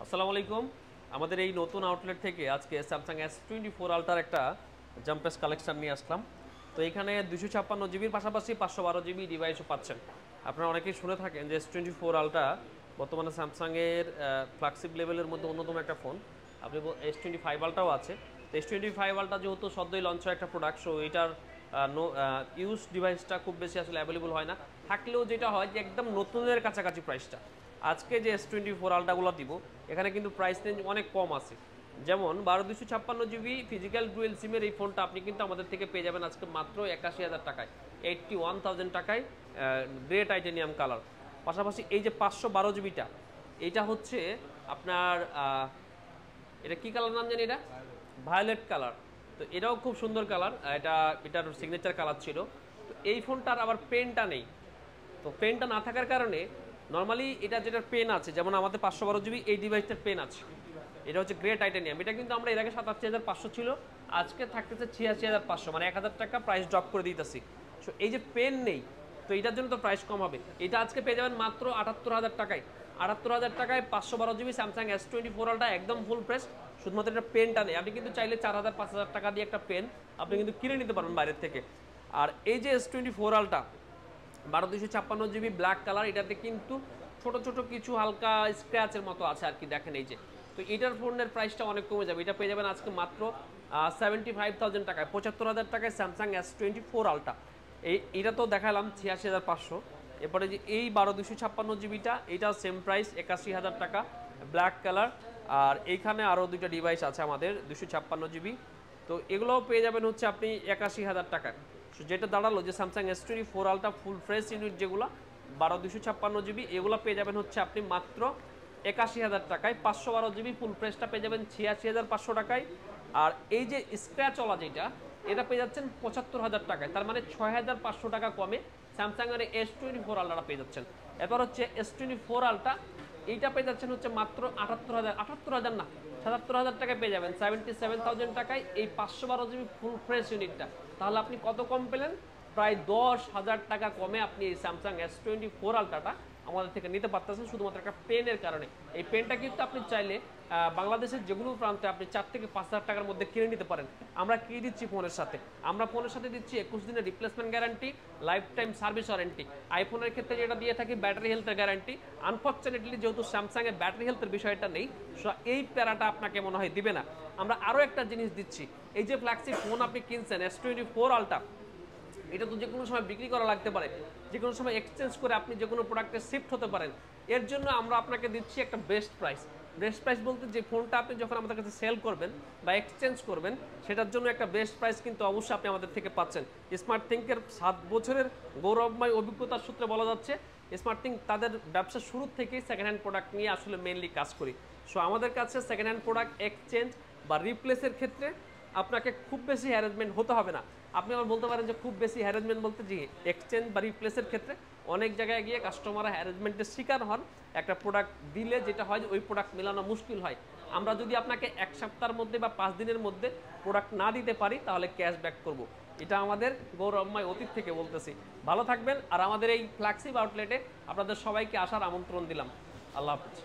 আসসালামু আলাইকুম। আমাদের এই নতুন আউটলেট থেকে আজকে স্যামসাং S24 আলট্রার একটা জাম্পেস কালেকশন নিয়ে আসলাম। তো এখানে 256 জিবির পাশাপাশি 512 জিবি ডিভাইসও পাচ্ছেন। আপনারা অনেকেই শুনে থাকেন যে S24 আলট্রা বর্তমানে স্যামসাংয়ের ফ্ল্যাগশিপ লেভেলের মধ্যে অন্যতম একটা ফোন। আপনি S25 আলট্রাও আছে। তো S25 আলট্রা যেহেতু সদ্যই লঞ্চ হওয়া একটা প্রোডাক্ট, সো এটার ইউজ ডিভাইসটা খুব বেশি আসলে অ্যাভেলেবল হয় না, থাকলেও যেটা হয় যে একদম নতুনের কাছাকাছি প্রাইসটা। আজকে যে S24 আলট্রাগুলো দিব এখানে কিন্তু প্রাইস রেঞ্জ অনেক কম আছে। যেমন 12/256 জিবি ফিজিক্যাল ডুয়েল সিমের এই ফোনটা আপনি কিন্তু আমাদের থেকে পেয়ে যাবেন আজকে মাত্র 81,000 টাকায়, 81,000 টাকায়, গ্রে টাইটেনিয়াম কালার। পাশাপাশি এই যে 512 জিবিটা, এটা হচ্ছে আপনার এটা কি কালার নাম জানি, এটা ভায়োলেট কালার। তো এটাও খুব সুন্দর কালার, এটার সিগনেচার কালার ছিল। তো এই ফোনটার আবার পেনটা নেই। তো পেনটা না থাকার কারণে নর্মালি এটা যেটার পেন আছে, যেমন আমাদের 512 জিবি এই ডিভাইসটার পেন আছে, এটা হচ্ছে গ্রে টাইটানিয়াম। এটা কিন্তু আমরা এর আগে 87,500 ছিল, আজকে থাকতেছে 86,500, মানে 1,000 টাকা প্রাইস ড্রপ করে দিতেছি। সো এই যে পেন নেই, তো এটার জন্য তো প্রাইস কম হবে। এটা আজকে পেয়ে যাবেন মাত্র 78,000 টাকায়। 78,000 টাকায় 512 জিবি স্যামসাং S24 আলট্রা একদম ফুল ফ্রেশ। শুধুমাত্র এটা পেনটা নেই, আপনি কিন্তু চাইলে 4,000 5,000 টাকা দিয়ে একটা পেন আপনি কিন্তু কিনে নিতে পারবেন বাইরের থেকে। আর এই যে S24 ultra 12/256 GB black colour, এটাতে কিন্তু ছোট ছোট কিছু হালকা স্ক্র্যাচের মতো আছে আর কি, দেখেন এই যে। তো এটার ফোনের প্রাইসটা অনেক কমে যাবে, এটা পেয়ে যাবেন আজকে মাত্র 75,000 টাকায়, 75,000 টাকায় স্যামসাং S24 আলট্রা। এইটা তো দেখালাম 86,500। এরপরে যে এই 12/256 জিবিটা, এটা সেম প্রাইস 81,000 টাকা, ব্ল্যাক কালার। আর এইখানে আরও দুইটা ডিভাইস আছে আমাদের 256 জিবি, তো এগুলোও পেয়ে যাবেন হচ্ছে আপনি 81,000 টাকায়। যেটা দাঁড়ালো যে Samsung S24 ultra full fresh unit যেগুলো 12/256 জিবি, এগুলো পেয়ে যাবেন হচ্ছে আপনি মাত্র 81,000 টাকায়। 512 জিবি ফুল ফ্রেশটা পেয়ে যাবেন 86,500 টাকায়। আর এই যে স্ক্র্যাচওয়ালা যেটা, এটা পেয়ে যাচ্ছেন 75,000 টাকায়, তার মানে 6,500 টাকা কমে স্যামসাংয়ের S24 আলট্রাটা পেয়ে যাচ্ছেন। এরপর হচ্ছে S24 আলট্রা, এইটা পেয়ে যাচ্ছেন হচ্ছে মাত্র 78,000 না, 77,000 টাকায় পেয়ে যাবেন, 77,000 টাকায় এই 512 জিবি ফুল ফ্রেশ ইউনিটটা। তাহলে আপনি কত কম পেলেন? প্রায় 10,000 টাকা কমে আপনি এই স্যামসাং S24 আলট্রাটা আমাদের থেকে নিতে পারতেছেন শুধুমাত্র একটা পেনের কারণে। এই পেনটা কিন্তু আপনি চাইলে বাংলাদেশের যেগুলো প্রান্তে আপনি 4 থেকে 5,000 টাকার মধ্যে কিনে নিতে পারেন। আমরা কি দিচ্ছি ফোনের সাথে? আমরা ফোনের সাথে দিচ্ছি 21 দিনের replacement guarantee, life time service warranty. আইফোনের ক্ষেত্রে যেটা দিয়ে থাকি ব্যাটারি হেলথের গ্যারান্টি। আনফর্চুনেটলি যেহেতু স্যামসাংয়ের ব্যাটারি হেলথের বিষয়টা নেই, এই প্যারাটা আপনাকে মনে হয় দিবে না। আমরা আরও একটা জিনিস দিচ্ছি, এই যে ফ্ল্যাগশিপ ফোন আপনি কিনছেন S24 আলট্রা, এটা তো যে কোনো সময় বিক্রি করা লাগতে পারে, যে কোনো সময় এক্সচেঞ্জ করে আপনি যে কোনো প্রোডাক্টে শিফট হতে পারেন। এর জন্য আমরা আপনাকে দিচ্ছি একটা বেস্ট প্রাইস। বেস্ট প্রাইস বলতে যে ফোনটা আপনি যখন আমাদের কাছে সেল করবেন বা এক্সচেঞ্জ করবেন, সেটার জন্য একটা বেস্ট প্রাইস কিন্তু অবশ্যই আপনি আমাদের থেকে পাচ্ছেন। স্মার্ট থিঙ্কের 7 বছরের গৌরবময় অভিজ্ঞতার সূত্রে বলা যাচ্ছে, স্মার্ট থিঙ্ক তাদের ব্যবসা শুরু থেকেই সেকেন্ড হ্যান্ড প্রোডাক্ট নিয়ে আসলে মেইনলি কাজ করি। সো আমাদের কাছে সেকেন্ড হ্যান্ড প্রোডাক্ট এক্সচেঞ্জ বা রিপ্লেসের ক্ষেত্রে আপনাকে খুব বেশি হ্যারাসমেন্ট হতে হবে না। আপনি আবার বলতে পারেন যে খুব বেশি হ্যারাসমেন্ট বলতে, জি, এক্সচেঞ্জ বা রিপ্লেসের ক্ষেত্রে অনেক জায়গায় গিয়ে কাস্টমাররা হ্যারাসমেন্টের শিকার হন। একটা প্রোডাক্ট দিলে যেটা হয় যে ওই প্রোডাক্ট মেলানো মুশকিল হয়। আমরা যদি আপনাকে 1 সপ্তাহের মধ্যে বা 5 দিনের মধ্যে প্রোডাক্ট না দিতে পারি, তাহলে ক্যাশব্যাক করব। এটা আমাদের গৌরবময় অতীত থেকে বলতেছি। ভালো থাকবেন। আর আমাদের এই ফ্ল্যাগশিপ আউটলেটে আপনাদের সবাইকে আসার আমন্ত্রণ দিলাম। আল্লাহ হাফিজ।